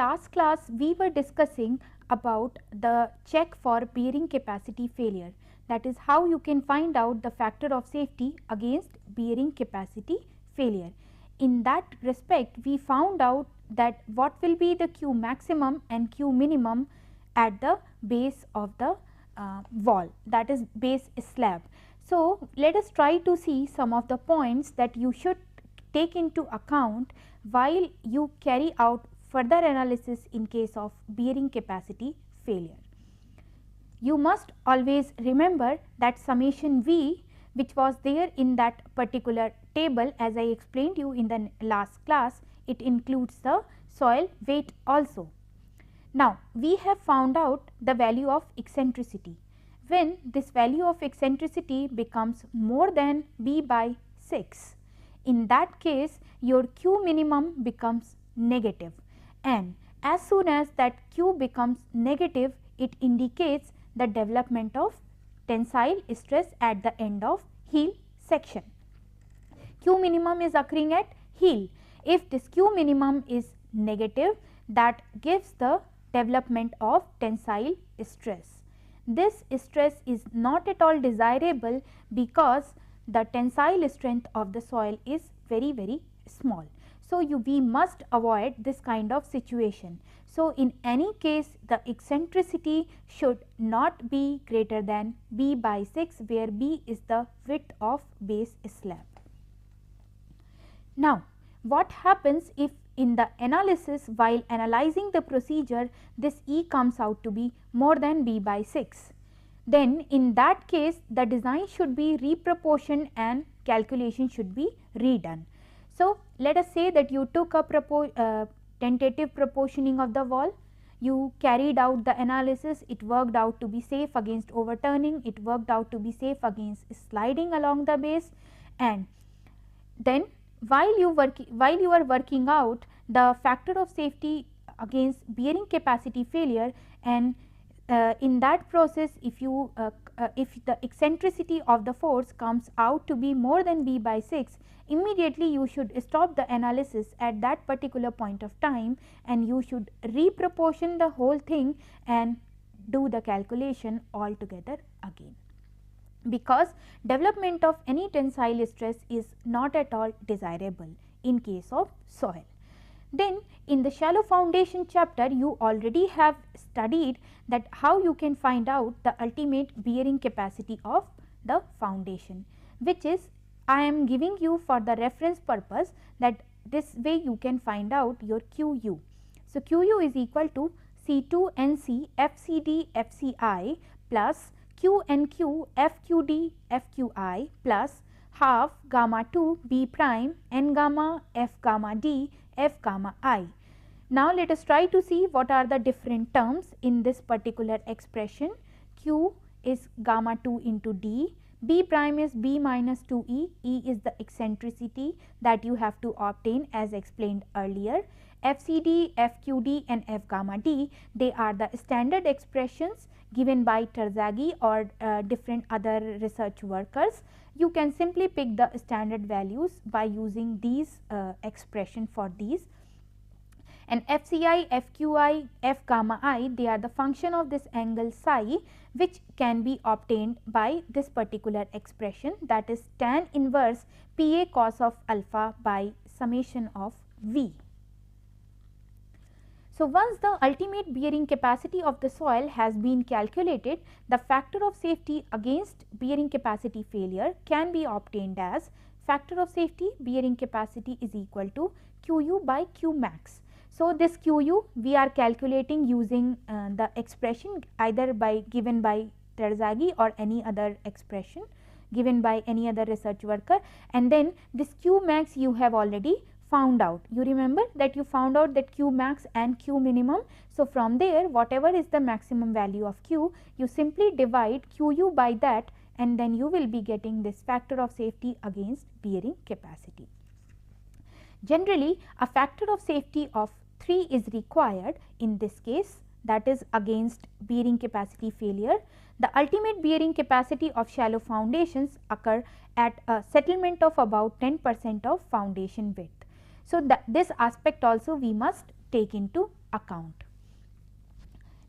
last class we were discussing about the check for bearing capacity failure, that is how you can find out the factor of safety against bearing capacity failure. In that respect we found out that what will be the Q maximum and Q minimum at the base of the wall, that is base slab. So, let us try to see some of the points that you should take into account while you carry out further analysis in case of bearing capacity failure. You must always remember that summation V, which was there in that particular table as I explained you in the last class, it includes the soil weight also. Now, we have found out the value of eccentricity. When this value of eccentricity becomes more than B by 6, in that case your Q minimum becomes negative, and as soon as that Q becomes negative, it indicates the development of tensile stress at the end of heel section. Q minimum is occurring at heel. If this Q minimum is negative, that gives the development of tensile stress. This stress is not at all desirable because the tensile strength of the soil is very small. So, we must avoid this kind of situation. So, in any case the eccentricity should not be greater than B by 6, where B is the width of base slab. Now, what happens if in the analysis while analyzing the procedure this E comes out to be more than B by 6? Then in that case the design should be reproportioned and calculation should be redone. So, let us say that you took a tentative proportioning of the wall, you carried out the analysis, it worked out to be safe against overturning, it worked out to be safe against sliding along the base, and then while you are working out the factor of safety against bearing capacity failure, and in that process if the eccentricity of the force comes out to be more than B by 6, immediately you should stop the analysis at that particular point of time and you should reproportion the whole thing and do the calculation altogether again, because development of any tensile stress is not at all desirable in case of soil. Then in the shallow foundation chapter you already have studied that how you can find out the ultimate bearing capacity of the foundation, which is I am giving you for the reference purpose, that this way you can find out your QU. So, QU is equal to C2NC FCD FCI plus QNQ FQD FQI plus half gamma 2 B prime N gamma F gamma D F gamma I. Now, let us try to see what are the different terms in this particular expression. Q is gamma 2 into D, B prime is B minus 2E, E is the eccentricity that you have to obtain as explained earlier. FCD, FQD and F gamma D, they are the standard expressions given by Terzaghi or different other research workers. You can simply pick the standard values by using these expression for these. And FCI, FQI, F gamma I, they are the function of this angle psi, which can be obtained by this particular expression, that is tan inverse PA cos of alpha by summation of V. So, once the ultimate bearing capacity of the soil has been calculated, the factor of safety against bearing capacity failure can be obtained as factor of safety bearing capacity is equal to QU by Q max. So, this QU we are calculating using the expression either given by Terzaghi or any other expression given by any other research worker, and then this Q max you have already found out. You remember that you found out that Q max and Q minimum. So, from there whatever is the maximum value of Q, you simply divide QU by that and then you will be getting this factor of safety against bearing capacity. Generally, a factor of safety of 3 is required in this case, that is against bearing capacity failure. The ultimate bearing capacity of shallow foundations occur at a settlement of about 10% of foundation width. So, this aspect also we must take into account.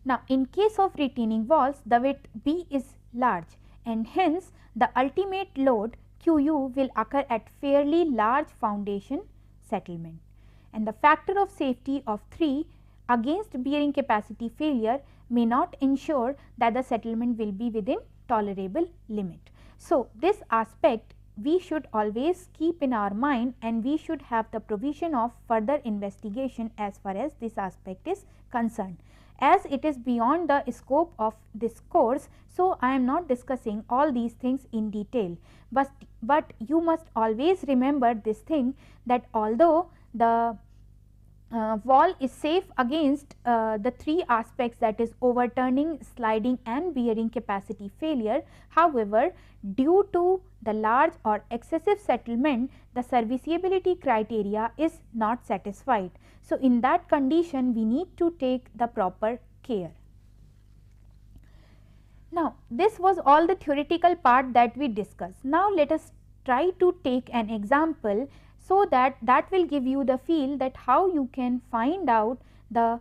Now, in case of retaining walls, the width B is large and hence the ultimate load QU will occur at fairly large foundation settlement, and the factor of safety of 3 against bearing capacity failure may not ensure that the settlement will be within tolerable limit. So, this aspect we should always keep in our mind, and we should have the provision of further investigation as far as this aspect is concerned. As it is beyond the scope of this course, so I am not discussing all these things in detail, but you must always remember this thing, that although the wall is safe against the 3 aspects, that is overturning, sliding and bearing capacity failure. However, due to the large or excessive settlement, the serviceability criteria is not satisfied. So, in that condition we need to take the proper care. Now, this was all the theoretical part that we discussed. Now, let us try to take an example, so that will give you the feel that how you can find out the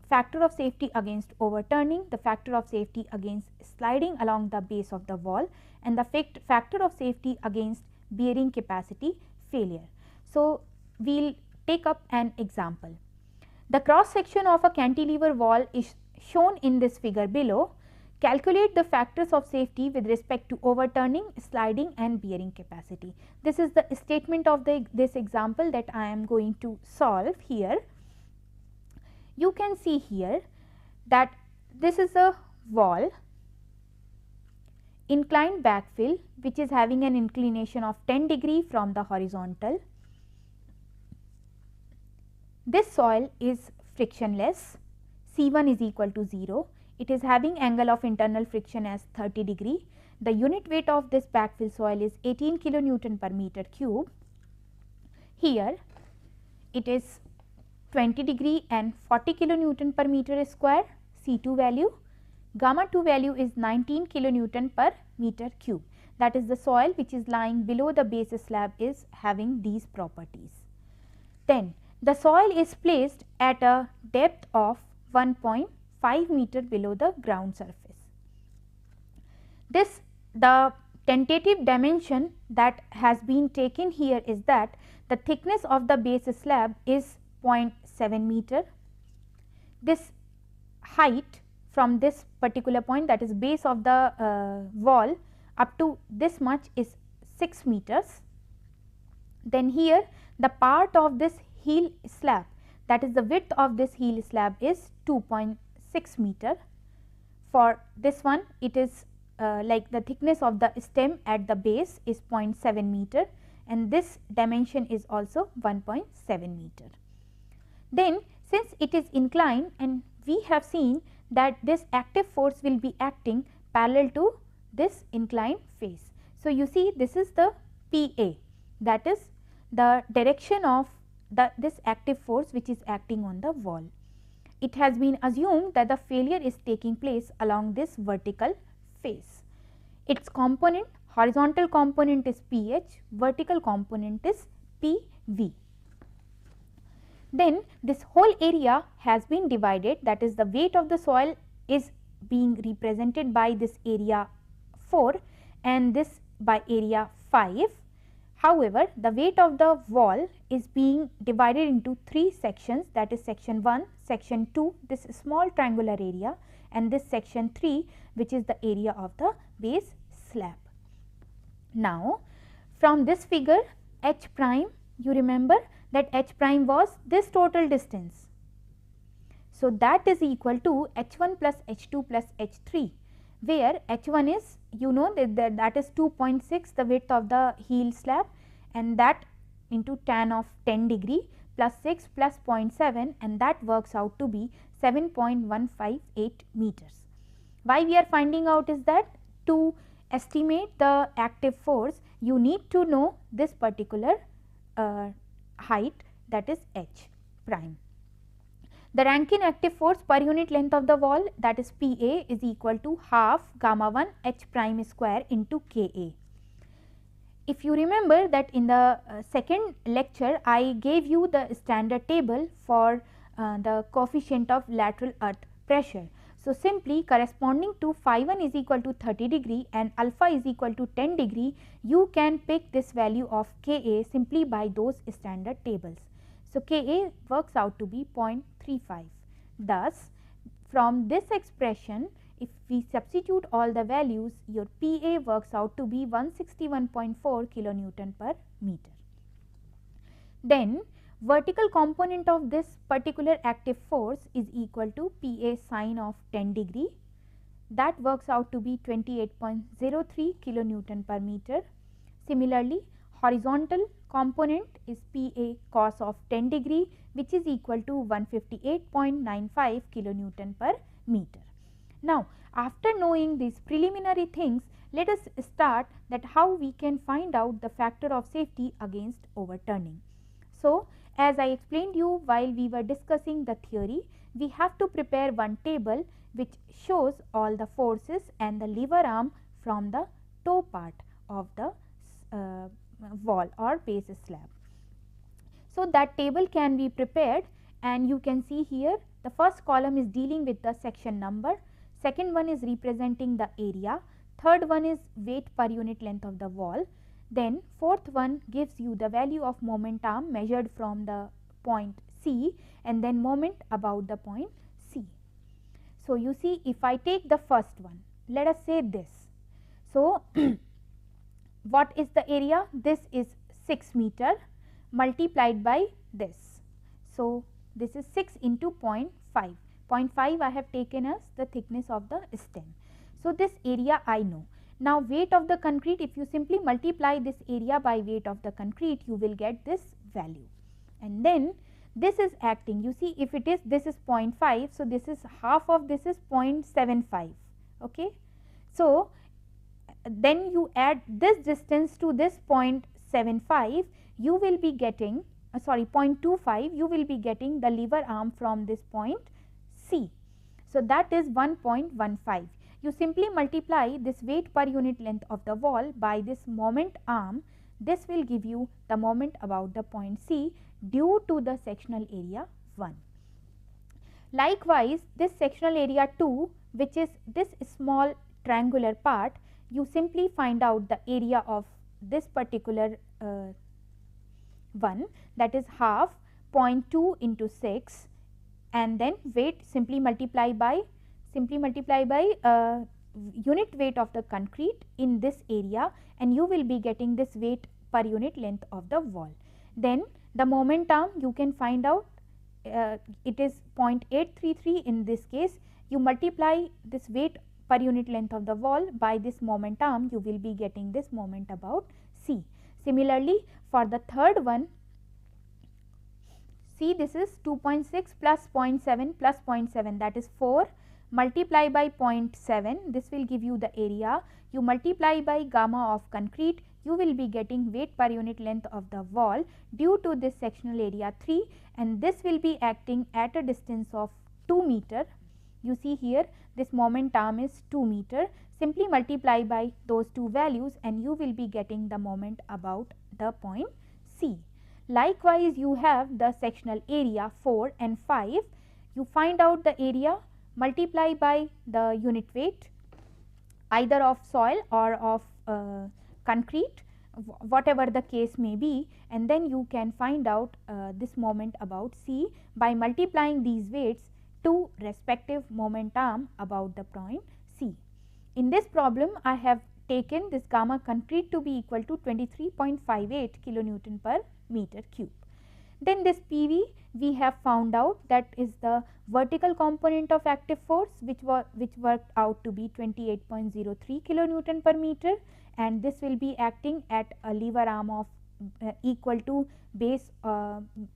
factor of safety against overturning, the factor of safety against sliding along the base of the wall, and the factor of safety against bearing capacity failure. So, we will take up an example. The cross section of a cantilever wall is shown in this figure below. Calculate the factors of safety with respect to overturning, sliding and bearing capacity. This is the statement of this example that I am going to solve here. You can see here that this is a wall, inclined backfill, which is having an inclination of 10 degree from the horizontal. This soil is frictionless, C1 is equal to 0. It is having angle of internal friction as 30 degree. The unit weight of this backfill soil is 18 kilonewton per meter cube. Here it is 20 degree and 40 kilonewton per meter square, C2 value. Gamma 2 value is 19 kilonewton per meter cube. That is, the soil which is lying below the base slab is having these properties. Then the soil is placed at a depth of 1.5 meter below the ground surface. The tentative dimension that has been taken here is that the thickness of the base slab is 0.7 meter. This height from this particular point, that is base of the wall, up to this much is 6 meters. Then here the part of this heel slab, that is the width of this heel slab is 2.6 meter. For this one it is like the thickness of the stem at the base is 0.7 meter, and this dimension is also 1.7 meter. Then since it is inclined, and we have seen that this active force will be acting parallel to this inclined face. So, you see this is the PA, that is the direction of this active force which is acting on the wall. It has been assumed that the failure is taking place along this vertical face. Its component, horizontal component is PH, vertical component is PV. Then this whole area has been divided, that is the weight of the soil is being represented by this area 4 and this by area 5. However, the weight of the wall is being divided into 3 sections, that is section 1, section 2, this small triangular area, and this section 3, which is the area of the base slab. Now, from this figure H prime, you remember that H prime was this total distance. So, that is equal to H1 plus H2 plus H3, where H1 is, you know, that is 2.6 the width of the heel slab, and that into tan of 10 degree plus 6 plus 0.7, and that works out to be 7.158 meters. Why we are finding out is that to estimate the active force, you need to know this particular height, that is H prime. The Rankine active force per unit length of the wall, that is PA, is equal to half gamma 1 H prime square into Ka. If you remember that in the second lecture I gave you the standard table for the coefficient of lateral earth pressure. So, simply corresponding to phi 1 is equal to 30 degree and alpha is equal to 10 degree, you can pick this value of Ka simply by those standard tables. So, Ka works out to be 0.35. Thus, from this expression, if we substitute all the values, your Pa works out to be 161.4 kilonewton per meter. Then, vertical component of this particular active force is equal to Pa sine of 10 degree, that works out to be 28.03 kilonewton per meter. Similarly, horizontal component is Pa cos of 10 degree, which is equal to 158.95 kilonewton per meter. Now, after knowing these preliminary things, let us start that how we can find out the factor of safety against overturning. So, as I explained you while we were discussing the theory, we have to prepare one table which shows all the forces and the lever arm from the toe part of the wall or base slab. So, that table can be prepared, and you can see here the first column is dealing with the section number, second one is representing the area, third one is weight per unit length of the wall, then fourth one gives you the value of moment arm measured from the point C, and then moment about the point C. So, you see, if I take the first one, let us say this. So, what is the area? This is 6 meter multiplied by this. So, this is 6 into 0.5. 0.5 I have taken as the thickness of the stem. So, this area I know. Now, weight of the concrete, if you simply multiply this area by weight of the concrete, you will get this value. And then this is acting, you see, if it is, this is 0.5, so this is half of this is 0.75, okay. So, then you add this distance to this 0.75, you will be getting, 0.25, you will be getting the lever arm from this point C. So, that is 1.15. You simply multiply this weight per unit length of the wall by this moment arm, this will give you the moment about the point C due to the sectional area 1. Likewise, this sectional area 2, which is this small triangular part, you simply find out the area of this particular one, that is half 0.2 into 6, and then weight simply multiply by unit weight of the concrete in this area, and you will be getting this weight per unit length of the wall. Then the moment arm you can find out, it is 0.833 in this case. You multiply this weight per unit length of the wall by this moment arm, you will be getting this moment about C. Similarly, for the third one, see, this is 2.6 plus 0.7 plus 0.7, that is 4, multiply by 0.7, this will give you the area. You multiply by gamma of concrete, you will be getting weight per unit length of the wall due to this sectional area 3, and this will be acting at a distance of 2 meter. You see here, this moment arm is 2 meter. Simply multiply by those two values and you will be getting the moment about the point C. Likewise, you have the sectional area 4 and 5. You find out the area, multiply by the unit weight either of soil or of concrete, whatever the case may be, and then you can find out this moment about C by multiplying these weights to respective moment arm about the point C. In this problem, I have taken this gamma concrete to be equal to 23.58 kilonewton per meter cube. Then this PV we have found out, that is the vertical component of active force which worked out to be 28.03 kilonewton per meter, and this will be acting at a lever arm of equal to base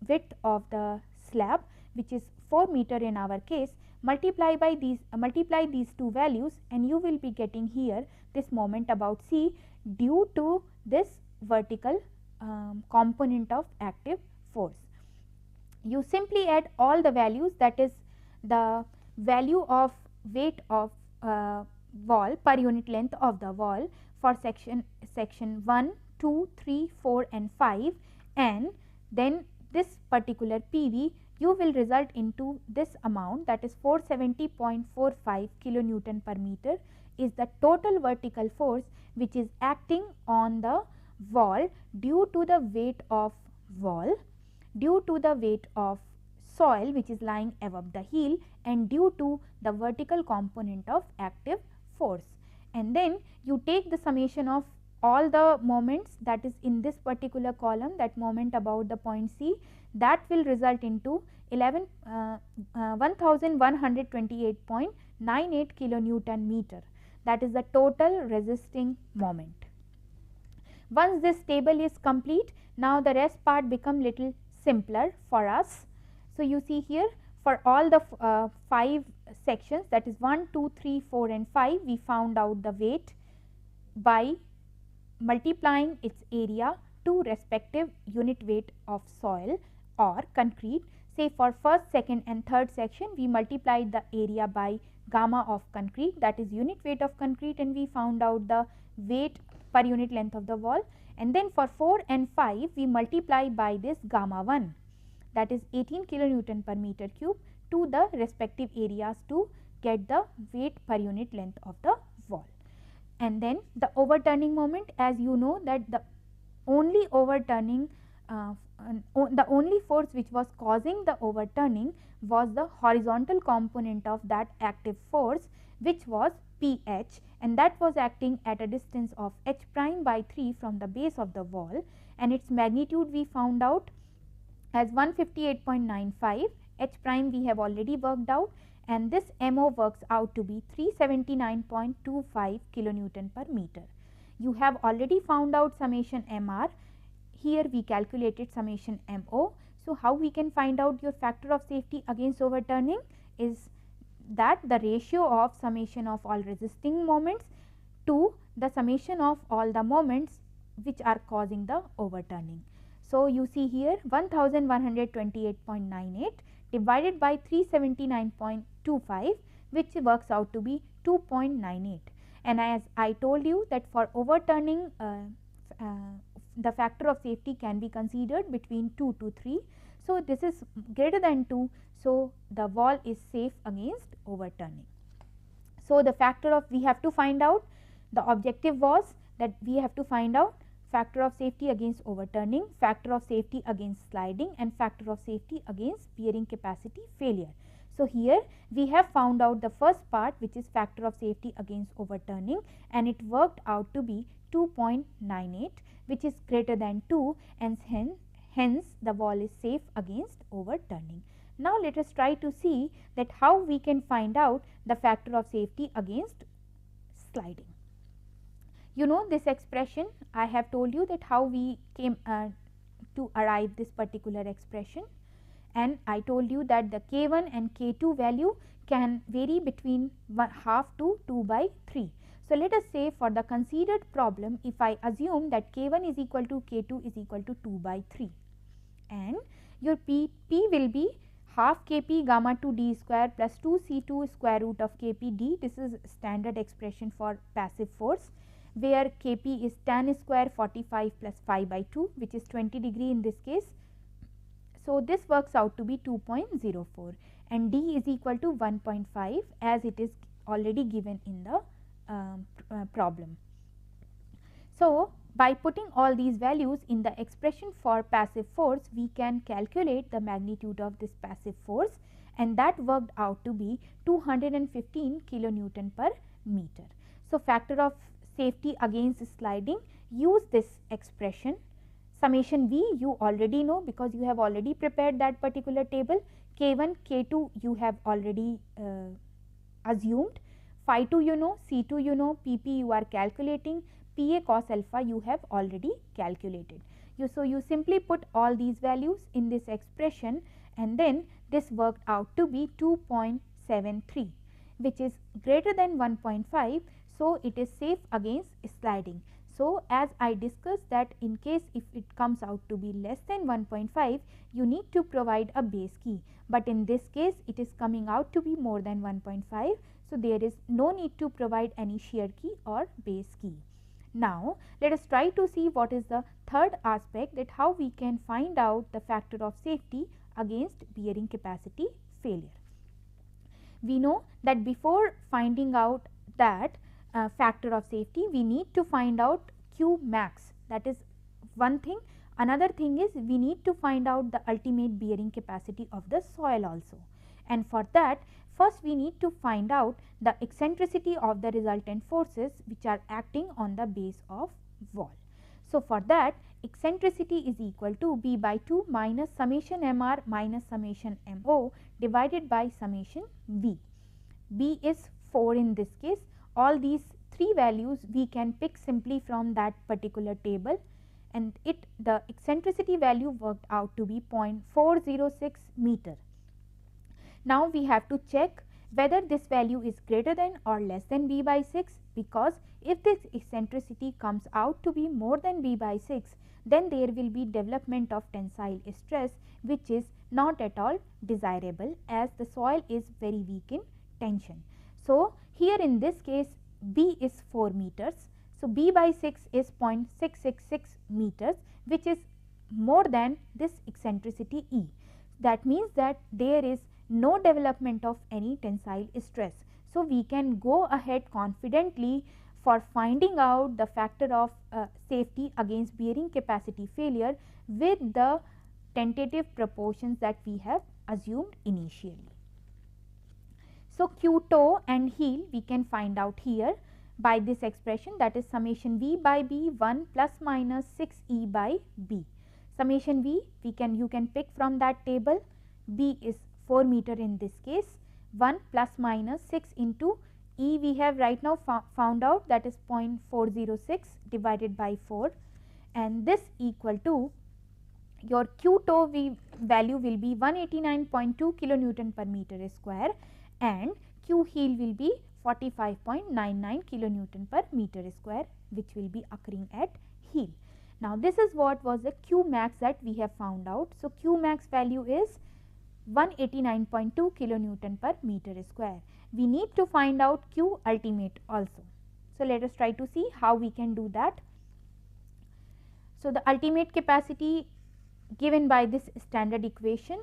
width of the slab, which is 4 meter in our case. Multiply these two values and you will be getting here this moment about C due to this vertical component of active force. You simply add all the values, that is the value of weight of wall per unit length of the wall for section 1, 2, 3, 4 and 5, and then this particular PV you will result into this amount, that is 470.45 kilonewton per meter is the total vertical force which is acting on the wall due to the weight of wall, due to the weight of soil which is lying above the heel, and due to the vertical component of active force. And then you take the summation of all the moments that is in this particular column, that moment about the point C, that will result into 1128.98 kilonewton meter, that is the total resisting moment. Once this table is complete, now the rest part become little simpler for us. So, you see here for all the 5 sections, that is 1, 2, 3, 4 and 5, we found out the weight by multiplying its area to respective unit weight of soil or concrete. Say for first, second and third section, we multiplied the area by gamma of concrete, that is unit weight of concrete, and we found out the weight per unit length of the wall. And then for 4 and 5, we multiply by this gamma 1, that is 18 kilonewton per meter cube, to the respective areas to get the weight per unit length of the wall. And then the overturning moment, as you know that the only overturning the only force which was causing the overturning was the horizontal component of that active force, which was pH, and that was acting at a distance of h prime by 3 from the base of the wall, and its magnitude we found out as 158.95. H prime we have already worked out, and this MO works out to be 379.25 kilonewton per meter. You have already found out summation MR. Here we calculated summation MO. So, how we can find out your factor of safety against overturning is that the ratio of summation of all resisting moments to the summation of all the moments which are causing the overturning. So, you see here 1128.98 divided by 379.25, which works out to be 2.98, and as I told you that for overturning the factor of safety can be considered between 2 to 3. So, this is greater than 2. So, the wall is safe against overturning. So, the factor of we have to find out, the objective was that we have to find out factor of safety against overturning, factor of safety against sliding, and factor of safety against bearing capacity failure. So, here we have found out the first part, which is factor of safety against overturning, and it worked out to be 2.98, which is greater than 2, and hence the wall is safe against overturning. Now, let us try to see that how we can find out the factor of safety against sliding. You know this expression, I have told you that how we came to arrive this particular expression, and I told you that the K1 and K2 value can vary between half to 2 by 3. So, let us say for the considered problem, if I assume that K1 is equal to K2 is equal to 2 by 3, and your P will be half Kp gamma 2 d square plus 2 C2 square root of Kp d. This is standard expression for passive force, where Kp is tan square 45 plus 5 by 2, which is 20 degree in this case. So, this works out to be 2.04, and d is equal to 1.5 as it is already given in the problem. So, by putting all these values in the expression for passive force, we can calculate the magnitude of this passive force, and that worked out to be 215 kilonewton per meter. So, factor of safety against sliding, use this expression. Summation V you already know because you have already prepared that particular table. K1, K2 you have already assumed. Phi 2 you know, C2 you know, PP you are calculating, PA cos alpha you have already calculated. So, you simply put all these values in this expression, and then this worked out to be 2.73, which is greater than 1.5. So, it is safe against sliding. So, as I discussed that in case if it comes out to be less than 1.5, you need to provide a base key, but in this case it is coming out to be more than 1.5. So, there is no need to provide any shear key or base key. Now, let us try to see what is the third aspect, that how we can find out the factor of safety against bearing capacity failure. We know that before finding out that factor of safety, we need to find out Q max. That is one thing. Another thing is we need to find out the ultimate bearing capacity of the soil also. And for that, first we need to find out the eccentricity of the resultant forces which are acting on the base of wall. So for that, eccentricity is equal to B by 2 minus summation MR minus summation MO divided by summation V. B is 4 in this case. All these three values we can pick simply from that particular table, and the eccentricity value worked out to be 0.406 meter. Now we have to check whether this value is greater than or less than B by 6, because if this eccentricity comes out to be more than B by 6, then there will be development of tensile stress, which is not at all desirable as the soil is very weak in tension. So here in this case B is 4 meters. So B by 6 is 0.666 meters, which is more than this eccentricity E. That means that there is no development of any tensile stress. So we can go ahead confidently for finding out the factor of safety against bearing capacity failure with the tentative proportions that we have assumed initially. So Q toe and heel we can find out here by this expression, that is summation V by B 1 plus minus 6 E by B. Summation V you can pick from that table. B is 4 meter in this case, 1 plus minus 6 into E we have right now found out, that is 0.406 divided by 4, and this equal to your Q toe value will be 189.2 kilonewton per meter square and Q heel will be 45.99 kilonewton per meter square, which will be occurring at heel. Now this is what was the Q max that we have found out. So Q max value is 189.2 kilonewton per meter square. We need to find out Q ultimate also. So let us try to see how we can do that. So the ultimate capacity given by this standard equation,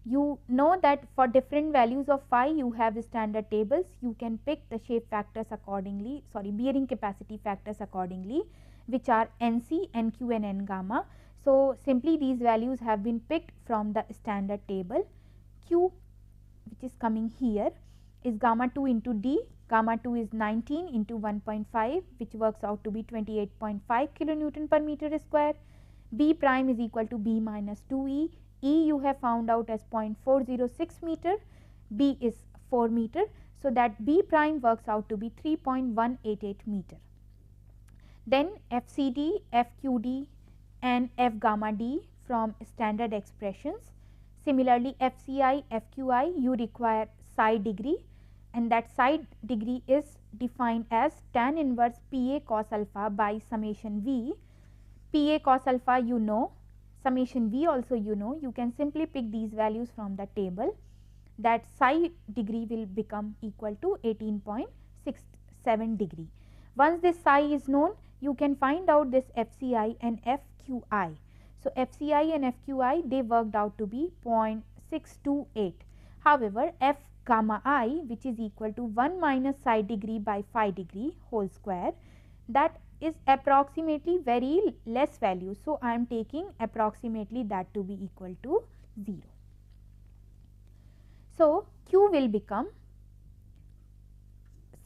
you know that for different values of phi you have standard tables. You can pick the shape factors accordingly, bearing capacity factors accordingly, which are NC, NQ and N gamma. So simply these values have been picked from the standard table. Q, which is coming here, is gamma 2 into D. Gamma 2 is 19 into 1.5, which works out to be 28.5 kilonewton per meter square. B prime is equal to B minus 2E. E you have found out as 0.406 meter. B is 4 meter. So that B prime works out to be 3.188 meter. Then FCD, FQD and F gamma D from standard expressions. Similarly, FCI, FQI you require psi degree, and that psi degree is defined as tan inverse PA cos alpha by summation V. PA cos alpha you know, summation V also you know. You can simply pick these values from the table. That psi degree will become equal to 18.67 degree. Once this psi is known, you can find out this FCI and FQI. So FCI and FQI they worked out to be 0.628. However, F gamma I, which is equal to 1 minus psi degree by phi degree whole square, that is approximately very less value. So I am taking approximately that to be equal to 0. So Q will become,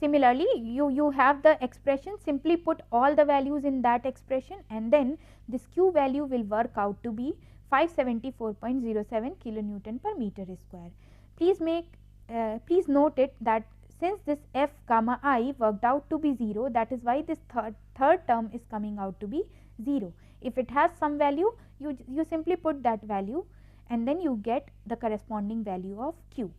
similarly you have the expression, simply put all the values in that expression and then this Q value will work out to be 574.07 kilonewton per meter square. Please note it that since this F gamma I worked out to be 0, that is why this third term is coming out to be 0. If it has some value, you simply put that value and then you get the corresponding value of Q.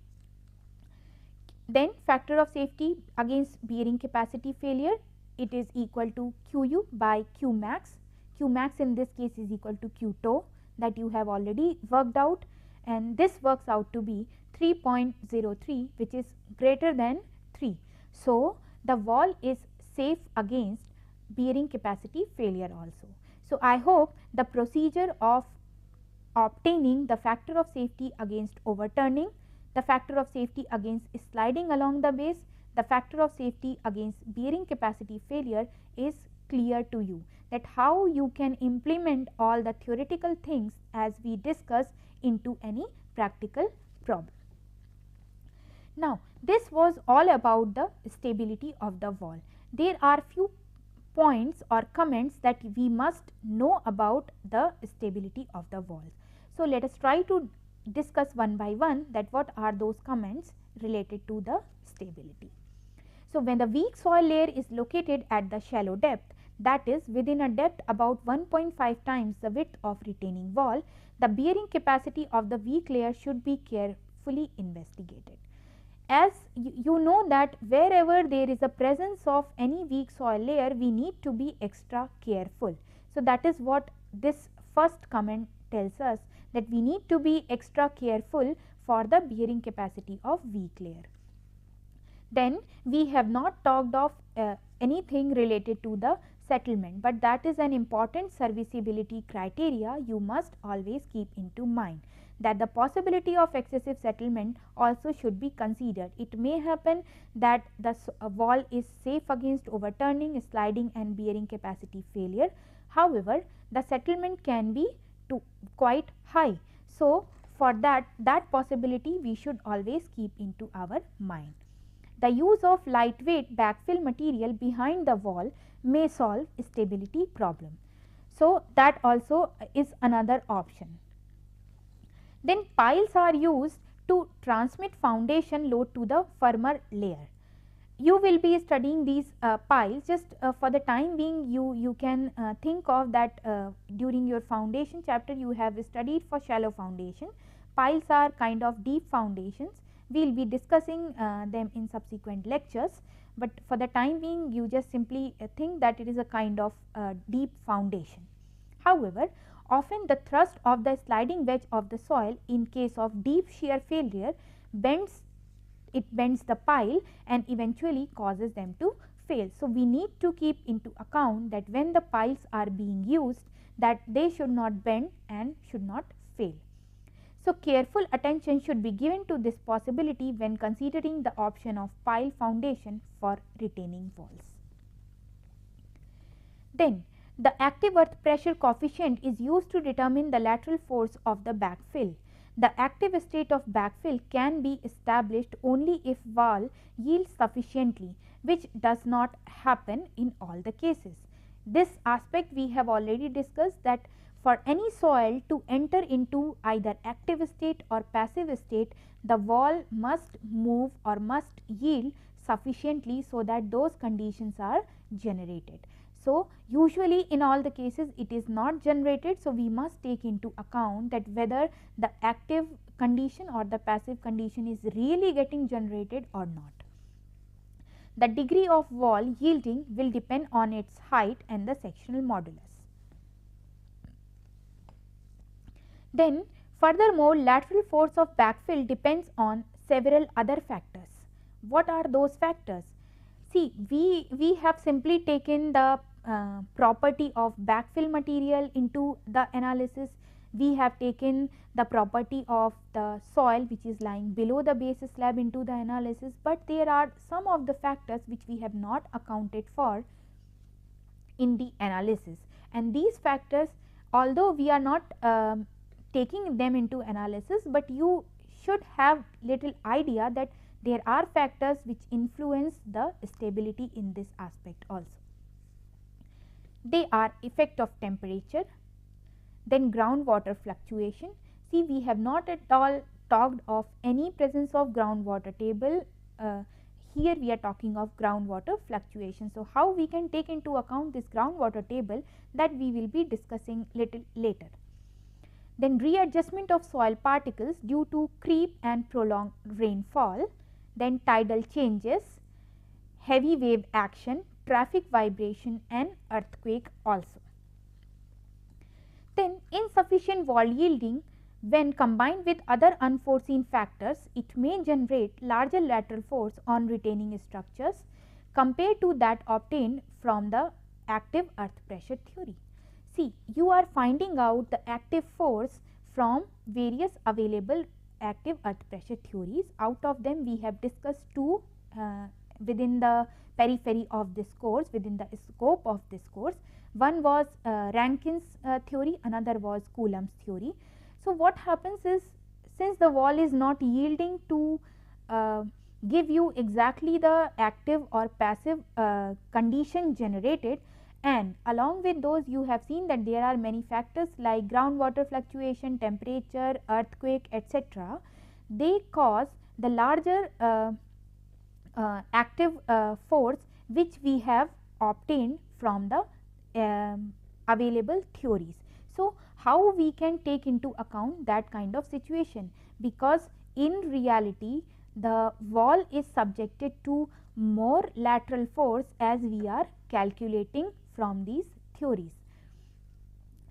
Then factor of safety against bearing capacity failure, it is equal to Qu by Q max. Q max in this case is equal to Q toe, that you have already worked out, and this works out to be 3.03, which is greater than 3. So the wall is safe against bearing capacity failure also. So I hope the procedure of obtaining the factor of safety against overturning, the factor of safety against sliding along the base, the factor of safety against bearing capacity failure is clear to you, that how you can implement all the theoretical things as we discuss into any practical problem. Now, this was all about the stability of the wall. There are few points or comments that we must know about the stability of the walls. So, let us try to discuss one by one that what are those comments related to the stability. So, when the weak soil layer is located at the shallow depth, that is within a depth about 1.5 times the width of retaining wall, the bearing capacity of the weak layer should be carefully investigated. As you know that wherever there is a presence of any weak soil layer, we need to be extra careful. So, that is what this first comment tells us, that we need to be extra careful for the bearing capacity of weak layer. Then we have not talked of anything related to the settlement, but that is an important serviceability criteria you must always keep into mind, that the possibility of excessive settlement also should be considered. It may happen that the wall is safe against overturning, sliding and bearing capacity failure. However, the settlement can be quite high. So, for that possibility we should always keep into our mind. The use of lightweight backfill material behind the wall may solve stability problem. So, that also is another option. Then piles are used to transmit foundation load to the firmer layer. You will be studying these piles. Just for the time being, you can think of that during your foundation chapter you have studied for shallow foundation. Piles are kind of deep foundations. We will be discussing them in subsequent lectures, but for the time being you just simply think that it is a kind of deep foundation. However, often the thrust of the sliding wedge of the soil in case of deep shear failure bends the pile and eventually causes them to fail. So, we need to keep into account that when the piles are being used, that they should not bend and should not fail. So, careful attention should be given to this possibility when considering the option of pile foundation for retaining walls. Then, the active earth pressure coefficient is used to determine the lateral force of the backfill. The active state of backfill can be established only if wall yields sufficiently, which does not happen in all the cases. This aspect we have already discussed, that for any soil to enter into either active state or passive state, the wall must move or must yield sufficiently so that those conditions are generated. So, usually in all the cases it is not generated. So, we must take into account that whether the active condition or the passive condition is really getting generated or not. The degree of wall yielding will depend on its height and the sectional modulus. Then furthermore, lateral force of backfill depends on several other factors. What are those factors? See, we have simply taken the property of backfill material into the analysis. We have taken the property of the soil which is lying below the base slab into the analysis, but there are some of the factors which we have not accounted for in the analysis, and these factors, although we are not taking them into analysis, but you should have little idea that there are factors which influence the stability in this aspect also. They are effect of temperature, then groundwater fluctuation. See, we have not at all talked of any presence of groundwater table. Here we are talking of groundwater fluctuation. So, how we can take into account this groundwater table, that we will be discussing little later. Then readjustment of soil particles due to creep and prolonged rainfall, then tidal changes, heavy wave action, traffic vibration and earthquake also. Then insufficient wall yielding, when combined with other unforeseen factors, it may generate larger lateral force on retaining structures compared to that obtained from the active earth pressure theory. See, you are finding out the active force from various available active earth pressure theories. Out of them we have discussed two within the periphery of this course, within the scope of this course. One was Rankin's theory, another was Coulomb's theory. So what happens is, since the wall is not yielding to give you exactly the active or passive condition generated, and along with those you have seen that there are many factors like groundwater fluctuation, temperature, earthquake, etc. They cause the larger active force which we have obtained from the available theories. So, how we can take into account that kind of situation, because in reality the wall is subjected to more lateral force as we are calculating from these theories.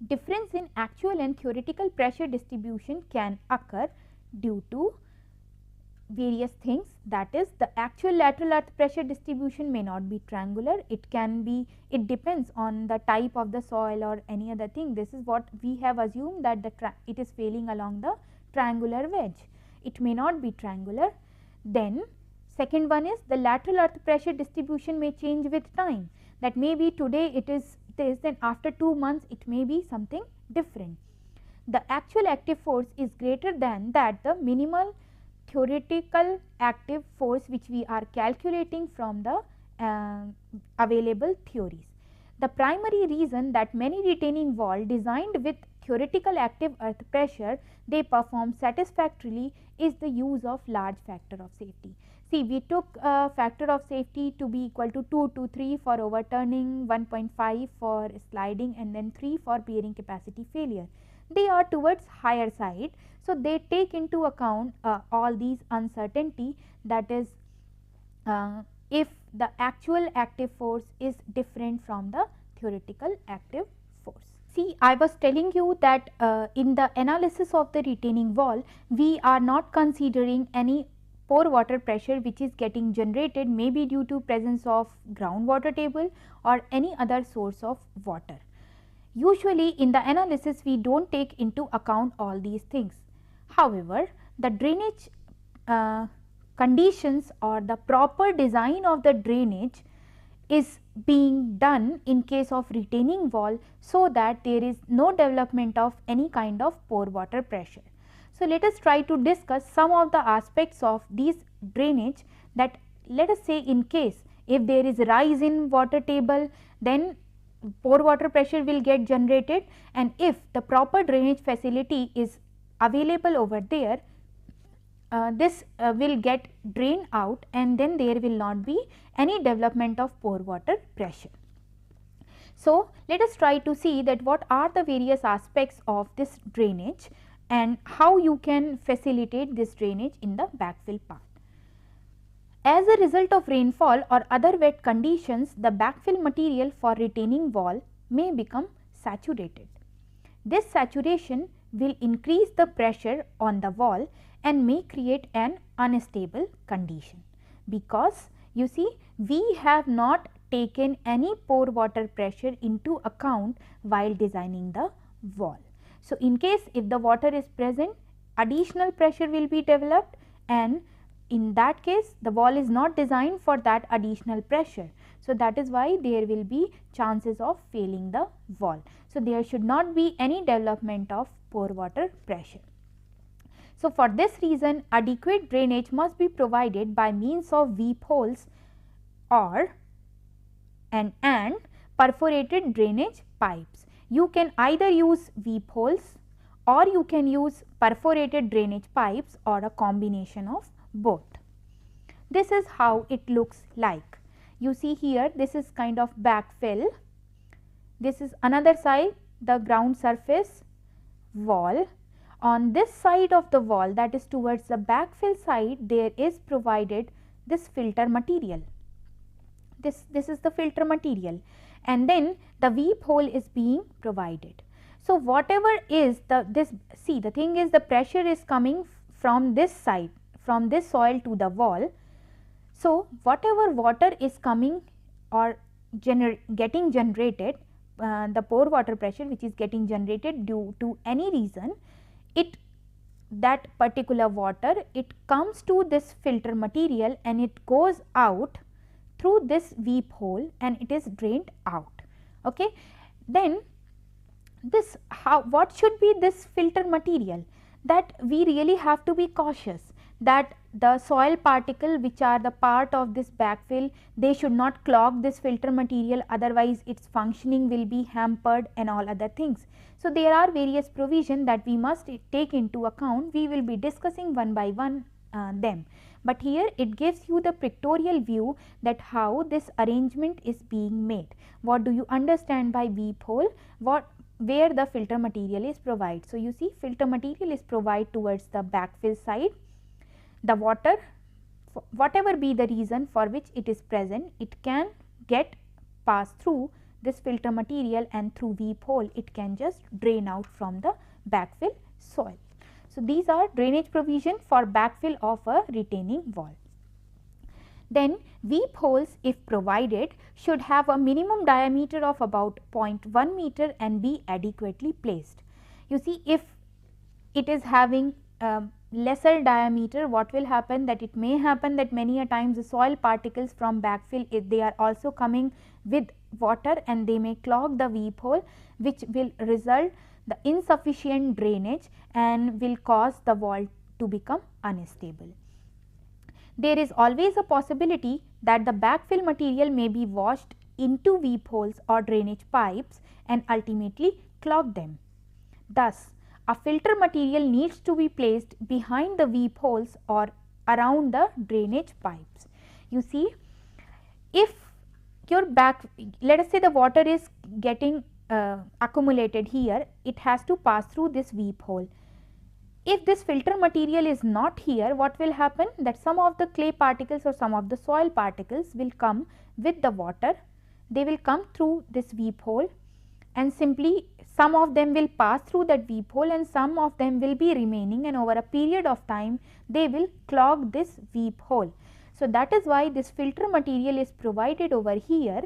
Difference in actual and theoretical pressure distribution can occur due to various things, that is, the actual lateral earth pressure distribution may not be triangular, it can be, it depends on the type of the soil or any other thing. This is what we have assumed, that it is failing along the triangular wedge, it may not be triangular. Then second one is the lateral earth pressure distribution may change with time, that maybe today it is this, then after 2 months it may be something different. The actual active force is greater than that the minimal theoretical active force which we are calculating from the available theories. The primary reason that many retaining wall designed with theoretical active earth pressure they perform satisfactorily is the use of large factor of safety. See, we took factor of safety to be equal to 2 to 3 for overturning, 1.5 for sliding, and then 3 for bearing capacity failure. They are towards higher side. So, they take into account all these uncertainty, that is if the actual active force is different from the theoretical active force. See, I was telling you that in the analysis of the retaining wall, we are not considering any pore water pressure which is getting generated, maybe due to presence of groundwater table or any other source of water. Usually in the analysis we do not take into account all these things. However, the drainage conditions or the proper design of the drainage is being done in case of retaining wall, so that there is no development of any kind of pore water pressure. So, let us try to discuss some of the aspects of these drainage, that let us say in case if there is rise in water table, then pore water pressure will get generated, and if the proper drainage facility is available over there, this will get drained out, and then there will not be any development of pore water pressure. So, let us try to see that what are the various aspects of this drainage and how you can facilitate this drainage in the backfill part. As a result of rainfall or other wet conditions, the backfill material for retaining wall may become saturated. This saturation will increase the pressure on the wall and may create an unstable condition, because you see we have not taken any pore water pressure into account while designing the wall. So, in case if the water is present, additional pressure will be developed, and in that case the wall is not designed for that additional pressure. So, that is why there will be chances of failing the wall. So, there should not be any development of pore water pressure. So, for this reason adequate drainage must be provided by means of weep holes or and perforated drainage pipes. You can either use weep holes or you can use perforated drainage pipes or a combination of both. This is how it looks like. You see here, this is kind of backfill, this is another side, the ground surface wall. On this side of the wall, that is towards the backfill side, there is provided this filter material. This is the filter material, and then the weep hole is being provided. So, whatever is the thing is the pressure is coming from this side, from this soil to the wall. So, whatever water is coming or getting generated, the pore water pressure which is getting generated due to any reason, it that particular water, it comes to this filter material and it goes out through this weep hole and it is drained out. Okay. Then this what should be this filter material, that we really have to be cautious that the soil particle which are the part of this backfill, they should not clog this filter material, otherwise its functioning will be hampered and all other things. So, there are various provision that we must take into account. We will be discussing one by one them, but here it gives you the pictorial view that how this arrangement is being made. What do you understand by weep hole? Where the filter material is provided. So, you see filter material is provided towards the backfill side. The water, whatever be the reason for which it is present, it can get pass through this filter material and through weep hole it can just drain out from the backfill soil. So, these are drainage provision for backfill of a retaining wall. Then weep holes, if provided, should have a minimum diameter of about 0.1 meter and be adequately placed. You see, if it is having lesser diameter, what will happen, that it may happen that many a times the soil particles from backfill, they are also coming with water and they may clog the weep hole, which will result the insufficient drainage and will cause the wall to become unstable. There is always a possibility that the backfill material may be washed into weep holes or drainage pipes and ultimately clog them. Thus, a filter material needs to be placed behind the weep holes or around the drainage pipes. You see, if your let us say the water is getting accumulated here, it has to pass through this weep hole. If this filter material is not here, what will happen, that some of the clay particles or some of the soil particles will come with the water, they will come through this weep hole and simply some of them will pass through that weep hole and some of them will be remaining, and over a period of time they will clog this weep hole. So, that is why this filter material is provided over here,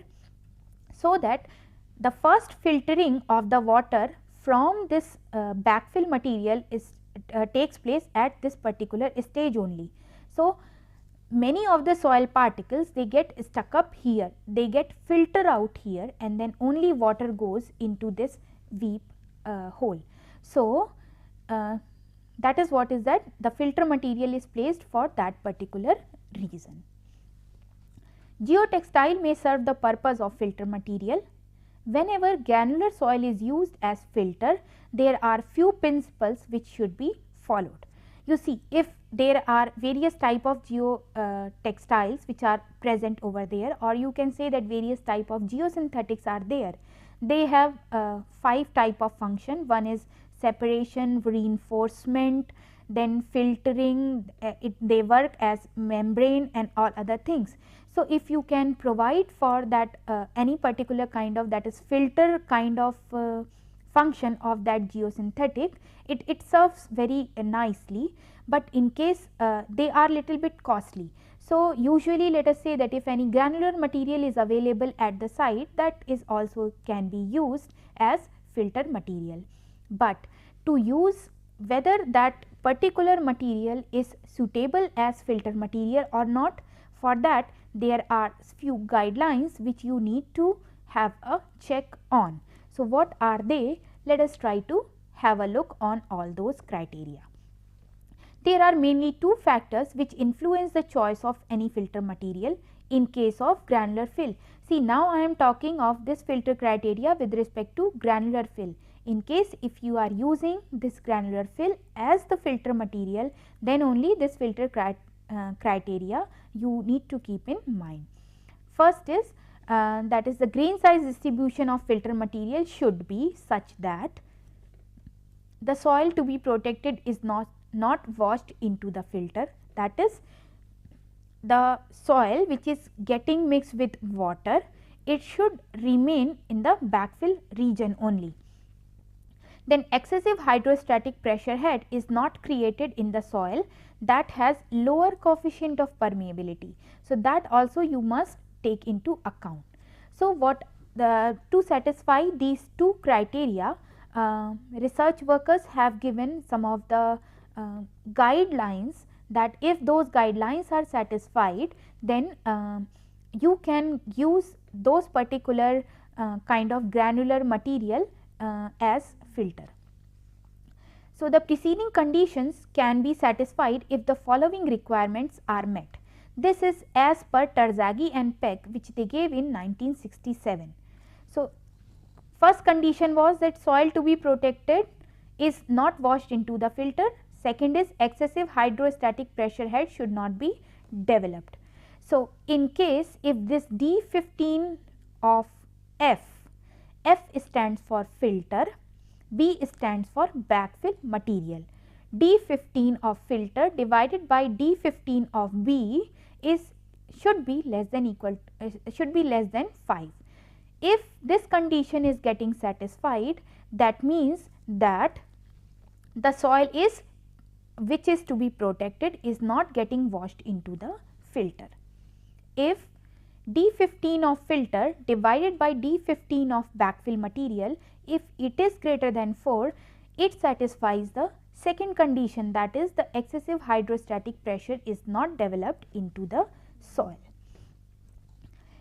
so that the first filtering of the water from this backfill material is takes place at this particular stage only. So, many of the soil particles, they get stuck up here, they get filter out here and then only water goes into this weep hole. So, that is what is that, the filter material is placed for that particular reason. Geotextile may serve the purpose of filter material. Whenever granular soil is used as filter, there are few principles which should be followed. You see, if there are various type of geotextiles which are present over there, or you can say that various type of geosynthetics are there, they have 5 type of function. One is separation, reinforcement, then filtering, they work as membrane and all other things. So, if you can provide for that any particular kind of, that is filter kind of function of that geosynthetic, it serves very nicely, but in case they are little bit costly. So, usually let us say that if any granular material is available at the site, that is also can be used as filter material. But to use whether that particular material is suitable as filter material or not, for that there are few guidelines which you need to have a check on. So, what are they? Let us try to have a look on all those criteria. There are mainly 2 factors which influence the choice of any filter material in case of granular fill. See, now I am talking of this filter criteria with respect to granular fill. In case if you are using this granular fill as the filter material, then only this filter criteria you need to keep in mind. First is that is the grain size distribution of filter material should be such that the soil to be protected is not washed into the filter, that is the soil which is getting mixed with water, it should remain in the backfill region only. Then excessive hydrostatic pressure head is not created in the soil that has lower coefficient of permeability. So, that also you must take into account. So, what to satisfy these 2 criteria, research workers have given some of the guidelines, that if those guidelines are satisfied, then you can use those particular kind of granular material as filter. So, the preceding conditions can be satisfied if the following requirements are met. This is as per Terzaghi and Peck, which they gave in 1967. So, first condition was that soil to be protected is not washed into the filter. Second is excessive hydrostatic pressure head should not be developed. So, in case if this D15 of F stands for filter, B stands for backfill material. D15 of filter divided by D15 of B should be less than 5. If this condition is getting satisfied, that means that the soil which is to be protected is not getting washed into the filter. If D15 of filter divided by D15 of backfill material, if it is greater than 4, it satisfies the second condition, that is the excessive hydrostatic pressure is not developed into the soil.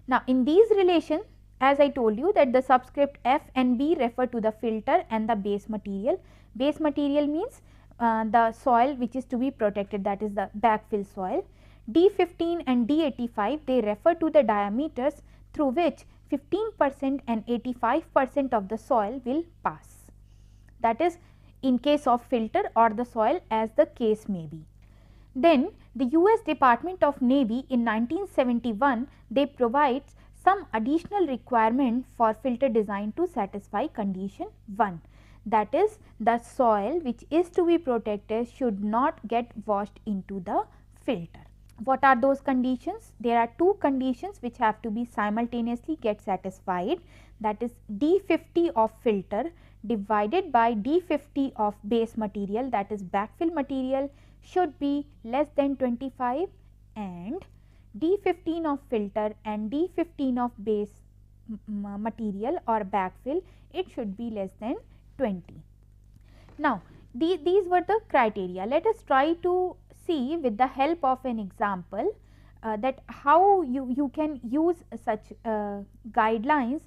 Now, in these relations, as I told you that the subscript F and B refer to the filter and the base material. Base material means the soil which is to be protected, that is the backfill soil. D15 and D85, they refer to the diameters through which 15% and 85% of the soil will pass. That is in case of filter or the soil, as the case may be. Then the US Department of Navy in 1971, they provide some additional requirement for filter design to satisfy condition 1, that is the soil which is to be protected should not get washed into the filter. What are those conditions? There are two conditions which have to be simultaneously get satisfied, that is D50 of filter divided by D50 of base material, that is backfill material, should be less than 25, and D15 of filter and D15 of base material or backfill, it should be less than 20. Now, these were the criteria. Let us try to see with the help of an example that how you can use such guidelines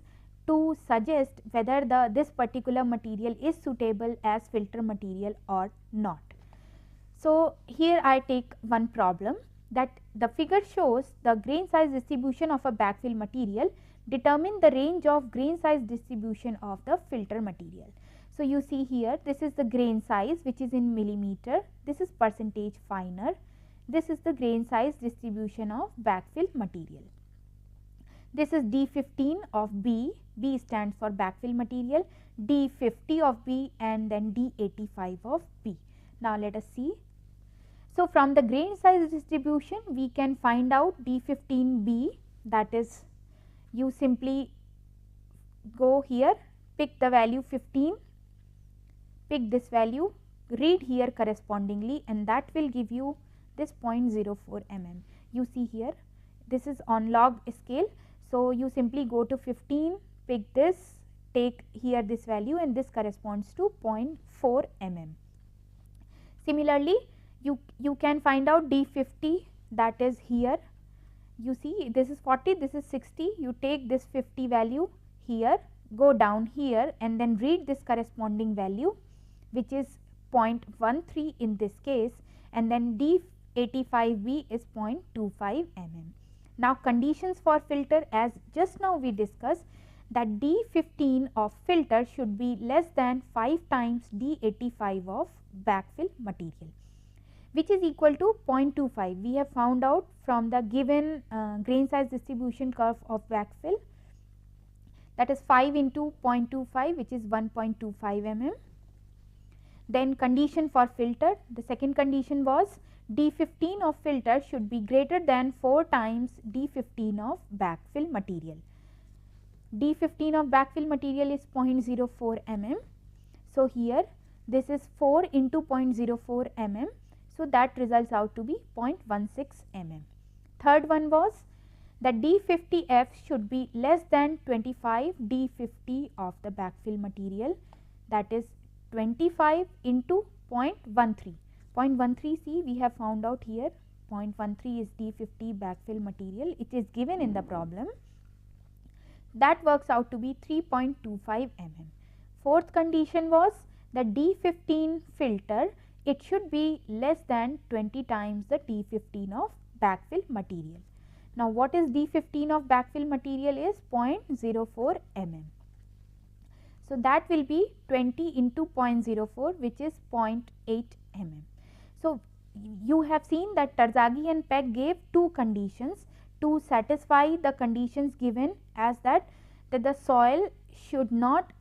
to suggest whether this particular material is suitable as filter material or not. So, here I take one problem, that the figure shows the grain size distribution of a backfill material. Determine the range of grain size distribution of the filter material. So, you see here this is the grain size which is in millimeter, this is percentage finer, this is the grain size distribution of backfill material. This is D15 of B, B stands for backfill material, D50 of B and then D85 of B. Now, let us see. So, from the grain size distribution we can find out D15B, that is you simply go here, pick the value 15, pick this value, read here correspondingly, and that will give you this 0.04 mm. You see here this is on log scale. So, you simply go to 15, pick this, take here this value, and this corresponds to 0.4 mm. Similarly, you can find out D50, that is here, you see this is 40, this is 60, you take this 50 value here, go down here and then read this corresponding value which is 0.13 in this case, and then D85B is 0.25 mm. Now, conditions for filter, as just now we discussed, that D15 of filter should be less than 5 times D85 of backfill material, which is equal to 0.25. We have found out from the given grain size distribution curve of backfill, that is 5 into 0.25, which is 1.25 mm. Then condition for filter, the second condition was D15 of filter should be greater than 4 times D15 of backfill material. D15 of backfill material is 0.04 mm. So, here this is 4 into 0.04 mm. So, that results out to be 0.16 mm. Third one was that D50F should be less than 25 D50 of the backfill material. that is 25 into 0.13. 0.13 see we have found out here 0.13 is D50 backfill material, it is given in the problem. That works out to be 3.25 mm. Fourth condition was the D15 filter, it should be less than 20 times the D15 of backfill material. Now what is D15 of backfill material is 0.04 mm. So that will be 20 into 0.04 which is 0.8 mm. So you have seen that Terzaghi and Peck gave two conditions to satisfy the conditions given as that the soil should not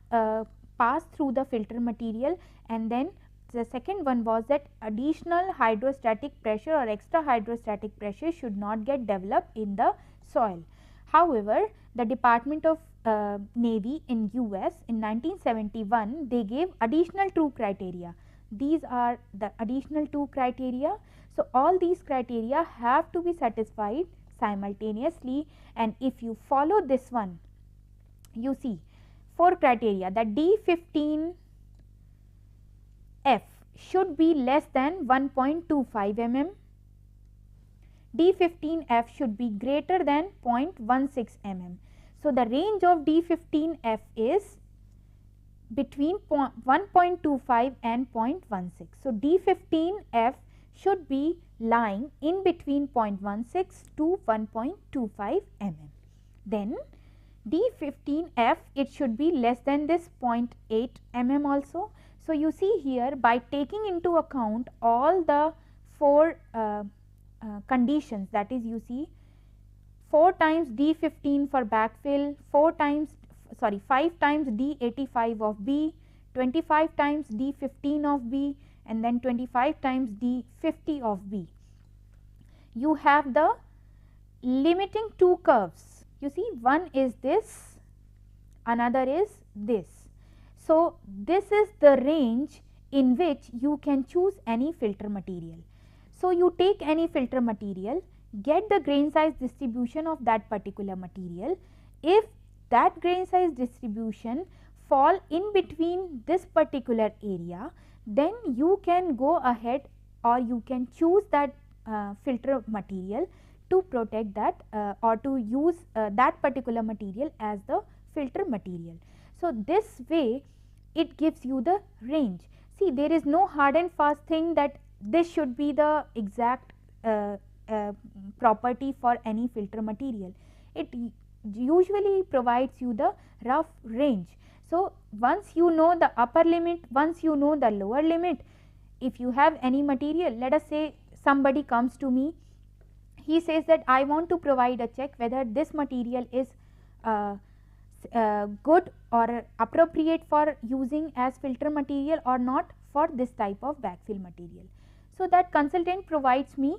pass through the filter material, and then the second one was that additional hydrostatic pressure or extra hydrostatic pressure should not get developed in the soil. However, the Department of Navy in US in 1971 they gave additional two criteria. These are the additional two criteria. So all these criteria have to be satisfied simultaneously, and if you follow this one, you see four criteria that D15 F should be less than 1.25 mm, D15 F should be greater than 0.16 mm. So the range of D15 F is between 1.25 and 0.16. So D15 F should be lying in between 0.16 to 1.25 mm. Then D15 F it should be less than this 0.8 mm also. So you see here by taking into account all the four conditions, that is you see 4 times D15 for backfill, 5 times D85 of B, 25 times D15 of B, and then 25 times D50 of B. You have the limiting two curves. You see one is this, another is this. So this is the range in which you can choose any filter material. So you take any filter material, get the grain size distribution of that particular material. If that grain size distribution fall in between this particular area, then you can go ahead or you can choose that filter material to protect that or to use that particular material as the filter material. So this way it gives you the range. See, there is no hard and fast thing that this should be the exact property for any filter material. It usually provides you the rough range. So once you know the upper limit, once you know the lower limit, if you have any material, let us say somebody comes to me, he says that I want to provide a check whether this material is good or appropriate for using as filter material or not for this type of backfill material. So that consultant provides me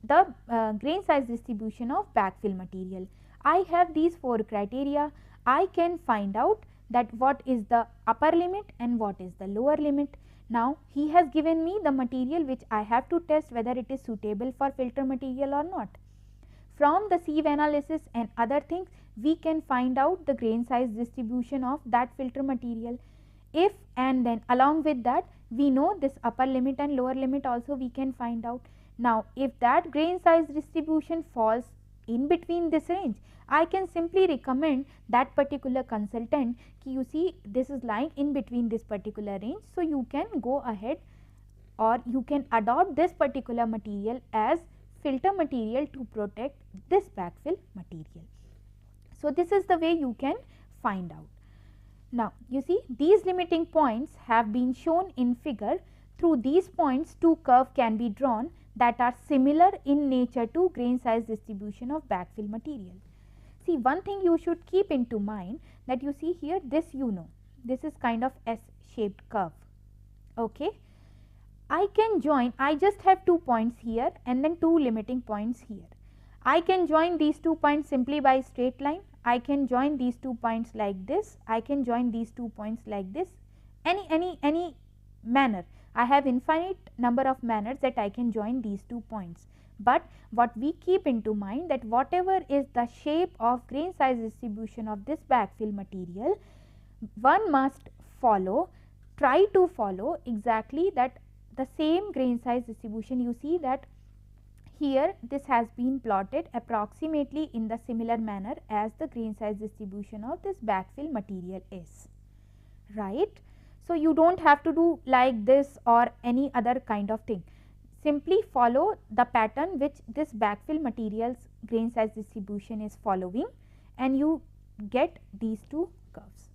the grain size distribution of backfill material. I have these four criteria. I can find out that what is the upper limit and what is the lower limit. Now he has given me the material which I have to test whether it is suitable for filter material or not. From the sieve analysis and other things, we can find out the grain size distribution of that filter material. If and then along with that we know this upper limit and lower limit also we can find out. Now if that grain size distribution falls in between this range, I can simply recommend that particular consultant ki you see this is lying in between this particular range, so you can go ahead or you can adopt this particular material as filter material to protect this backfill material. So this is the way you can find out. Now you see these limiting points have been shown in figure. Through these points two curves can be drawn that are similar in nature to grain size distribution of backfill material. See, one thing you should keep into mind that you see here this, you know, this is kind of S shaped curve. Okay. I can join, I just have 2 points here and then 2 limiting points here. I can join these 2 points simply by straight line. I can join these 2 points like this. I can join these 2 points like this. Any manner. I have infinite number of manners that I can join these 2 points. But what we keep into mind that whatever is the shape of grain size distribution of this backfill material, one must follow try to follow exactly that the same grain size distribution. You see that here this has been plotted approximately in the similar manner as the grain size distribution of this backfill material is, right. So, you do not have to do like this or any other kind of thing, simply follow the pattern which this backfill material's grain size distribution is following and you get these two curves.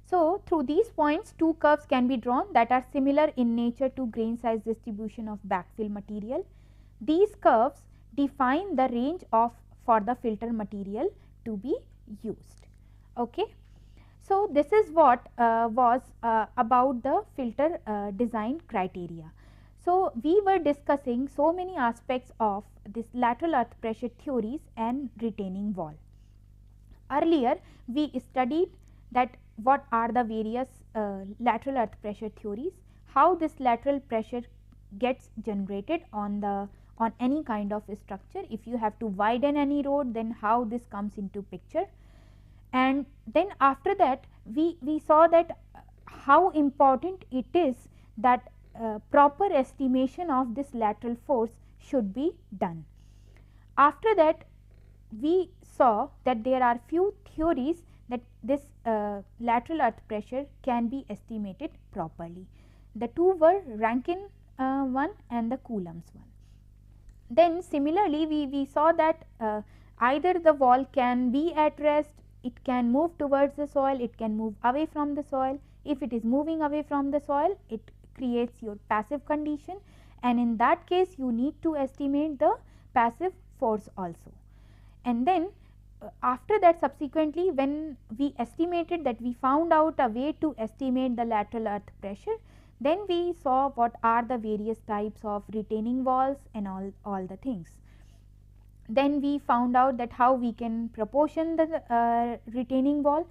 So, through these points two curves can be drawn that are similar in nature to grain size distribution of backfill material. These curves define the range of for the filter material to be used. Okay. So, this is what was about the filter design criteria. So, we were discussing so many aspects of this lateral earth pressure theories and retaining wall. Earlier we studied that what are the various lateral earth pressure theories, how this lateral pressure gets generated on any kind of structure. If you have to widen any road, then how this comes into picture. And then after that we saw that how important it is that proper estimation of this lateral force should be done. After that we saw that there are few theories that this lateral earth pressure can be estimated properly. The two were Rankine one and the Coulomb's one. Then similarly we saw that either the wall can be at rest, it can move towards the soil, it can move away from the soil. If it is moving away from the soil, it creates your passive condition, and in that case you need to estimate the passive force also. And then after that subsequently when we estimated that, we found out a way to estimate the lateral earth pressure. Then we saw what are the various types of retaining walls and all the things. Then we found out that how we can proportion the retaining wall,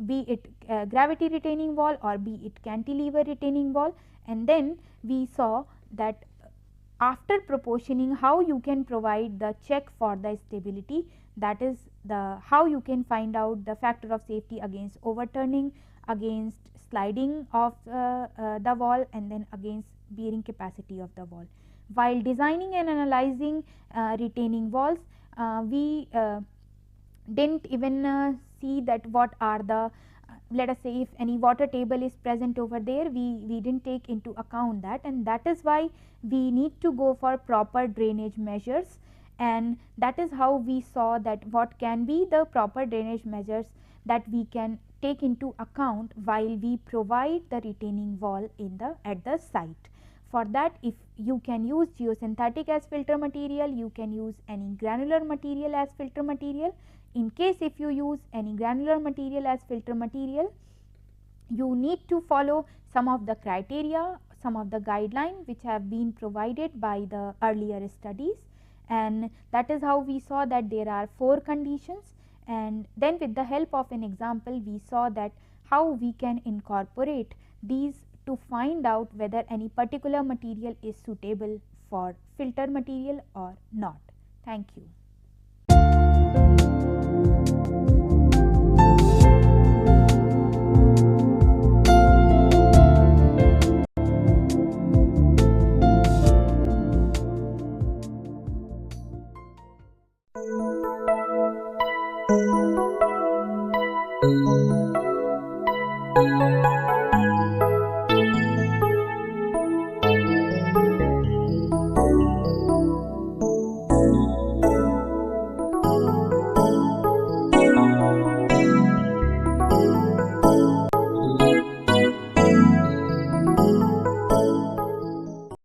be it gravity retaining wall or be it cantilever retaining wall. And then we saw that after proportioning how you can provide the check for the stability, that is the how you can find out the factor of safety against overturning, against sliding of the wall, and then against bearing capacity of the wall. While designing and analyzing retaining walls, we did not even see that what are the let us say if any water table is present over there, we did not take into account that, and that is why we need to go for proper drainage measures. And that is how we saw that what can be the proper drainage measures that we can take into account while we provide the retaining wall at the site. For that, if you can use geosynthetic as filter material, you can use any granular material as filter material. In case if you use any granular material as filter material, you need to follow some of the criteria, some of the guidelines which have been provided by the earlier studies, and that is how we saw that there are 4 conditions. And then with the help of an example, we saw that how we can incorporate these to find out whether any particular material is suitable for filter material or not. Thank you.